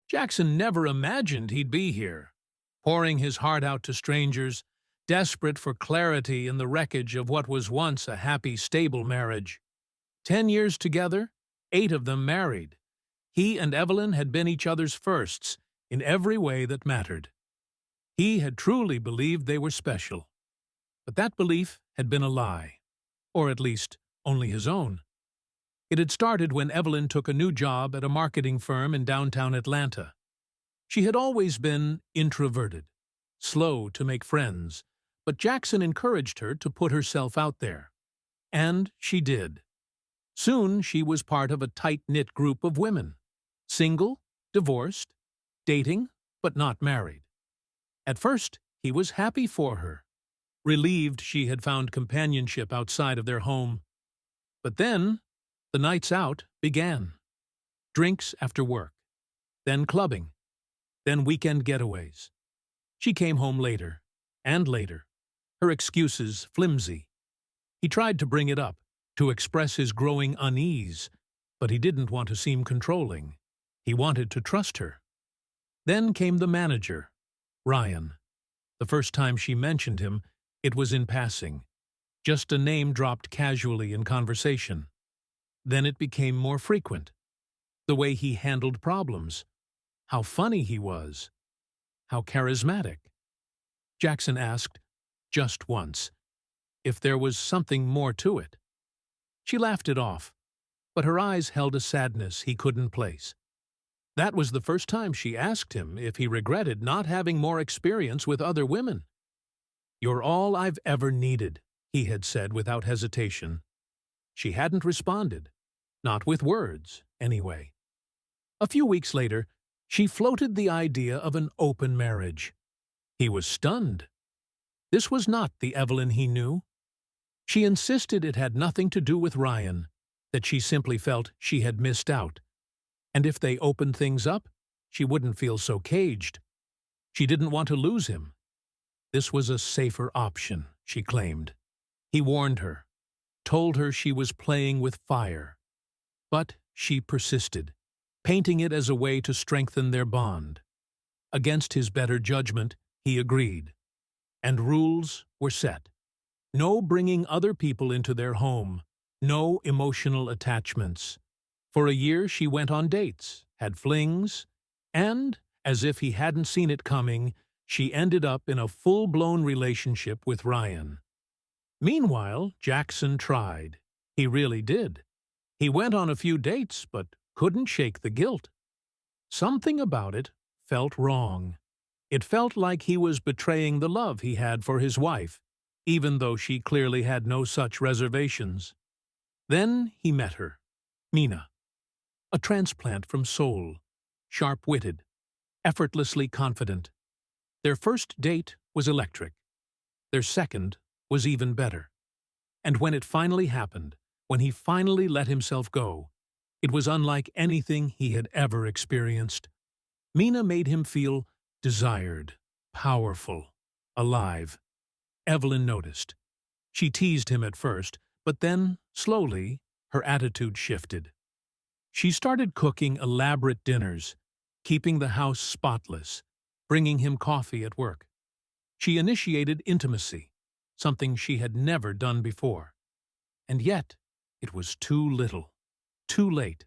Jackson never imagined he'd be here, pouring his heart out to strangers, desperate for clarity in the wreckage of what was once a happy, stable marriage. 10 years together, 8 of them married. He and Evelyn had been each other's firsts in every way that mattered. He had truly believed they were special. But that belief had been a lie, or at least only his own. It had started when Evelyn took a new job at a marketing firm in downtown Atlanta. She had always been introverted, slow to make friends, but Jackson encouraged her to put herself out there. And she did. Soon she was part of a tight-knit group of women, single, divorced, dating, but not married. At first, he was happy for her, relieved she had found companionship outside of their home. But then, the nights out began. Drinks after work, then clubbing, then weekend getaways. She came home later, and later, her excuses flimsy. He tried to bring it up, to express his growing unease, but he didn't want to seem controlling. He wanted to trust her. Then came the manager, Ryan. The first time she mentioned him, it was in passing, just a name dropped casually in conversation. Then it became more frequent. The way he handled problems, how funny he was, how charismatic. Jackson asked, just once, if there was something more to it. She laughed it off, but her eyes held a sadness he couldn't place. That was the first time she asked him if he regretted not having more experience with other women. "You're all I've ever needed," he had said without hesitation. She hadn't responded, not with words, anyway. A few weeks later, she floated the idea of an open marriage. He was stunned. This was not the Evelyn he knew. She insisted it had nothing to do with Ryan, that she simply felt she had missed out. And if they opened things up, she wouldn't feel so caged. She didn't want to lose him. This was a safer option, she claimed. He warned her, told her she was playing with fire. But she persisted, painting it as a way to strengthen their bond. Against his better judgment, he agreed. And rules were set. No bringing other people into their home, no emotional attachments. For a year she went on dates, had flings, and, as if he hadn't seen it coming, she ended up in a full-blown relationship with Ryan. Meanwhile, Jackson tried. He really did. He went on a few dates, but couldn't shake the guilt. Something about it felt wrong. It felt like he was betraying the love he had for his wife, even though she clearly had no such reservations. Then he met her, Mina, a transplant from Seoul, sharp-witted, effortlessly confident. Their first date was electric. Their second was even better. And when it finally happened, when he finally let himself go, it was unlike anything he had ever experienced. Mina made him feel desired, powerful, alive. Evelyn noticed. She teased him at first, but then, slowly, her attitude shifted. She started cooking elaborate dinners, keeping the house spotless, bringing him coffee at work. She initiated intimacy, something she had never done before. And yet, it was too little, too late.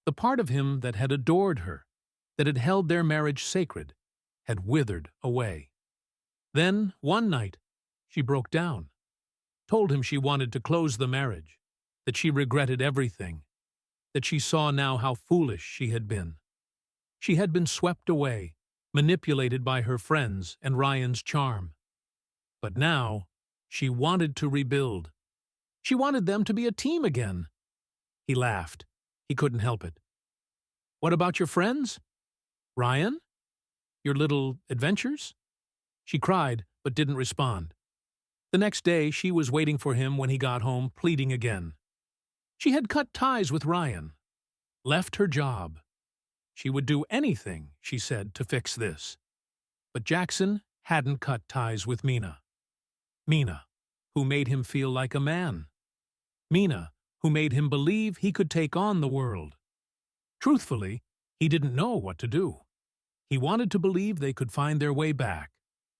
The part of him that had adored her, that had held their marriage sacred, had withered away. Then, one night, she broke down, told him she wanted to close the marriage, that she regretted everything, that she saw now how foolish she had been. She had been swept away, manipulated by her friends and Ryan's charm. But now, she wanted to rebuild. She wanted them to be a team again. He laughed. He couldn't help it. "What about your friends? Ryan? Your little adventures?" She cried, but didn't respond. The next day, she was waiting for him when he got home, pleading again. She had cut ties with Ryan, left her job. She would do anything, she said, to fix this. But Jackson hadn't cut ties with Mina. Mina, who made him feel like a man. Mina, who made him believe he could take on the world. Truthfully, He didn't know what to do. He wanted to believe they could find their way back,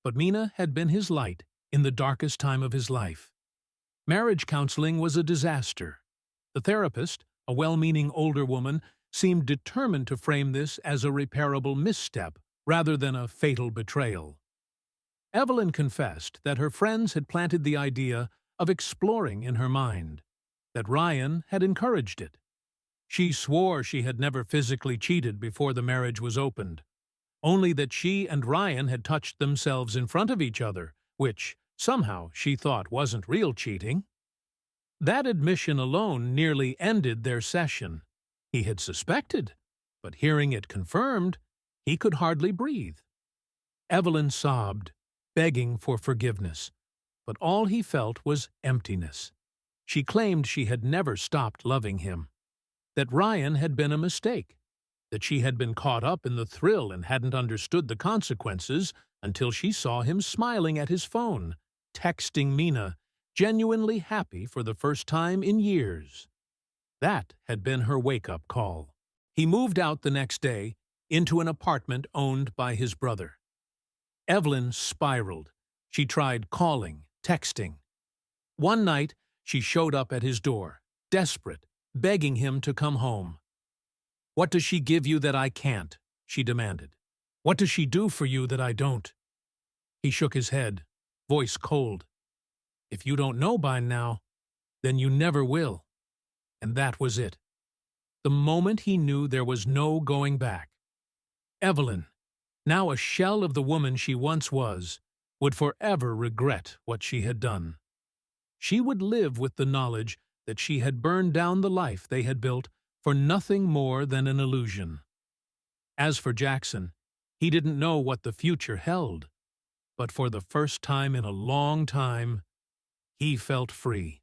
but Mina had been his light in the darkest time of his life. Marriage counseling was a disaster. The therapist, a well-meaning older woman, seemed determined to frame this as a repairable misstep rather than a fatal betrayal. Evelyn confessed that her friends had planted the idea of exploring in her mind, that Ryan had encouraged it. She swore she had never physically cheated before the marriage was opened, only that she and Ryan had touched themselves in front of each other, which, somehow, she thought wasn't real cheating. That admission alone nearly ended their session. He had suspected, but hearing it confirmed, he could hardly breathe. Evelyn sobbed, begging for forgiveness, but all he felt was emptiness. She claimed she had never stopped loving him, that Ryan had been a mistake, that she had been caught up in the thrill and hadn't understood the consequences until she saw him smiling at his phone, texting Mina, genuinely happy for the first time in years. That had been her wake-up call. He moved out the next day into an apartment owned by his brother. Evelyn spiraled. She tried calling, texting. One night, she showed up at his door, desperate, begging him to come home. "What does she give you that I can't?" she demanded. "What does she do for you that I don't?" He shook his head, voice cold. "If you don't know by now, then you never will." And that was it. The moment he knew there was no going back. Evelyn, now a shell of the woman she once was, would forever regret what she had done. She would live with the knowledge that she had burned down the life they had built for nothing more than an illusion. As for Jackson, he didn't know what the future held, but for the first time in a long time, he felt free.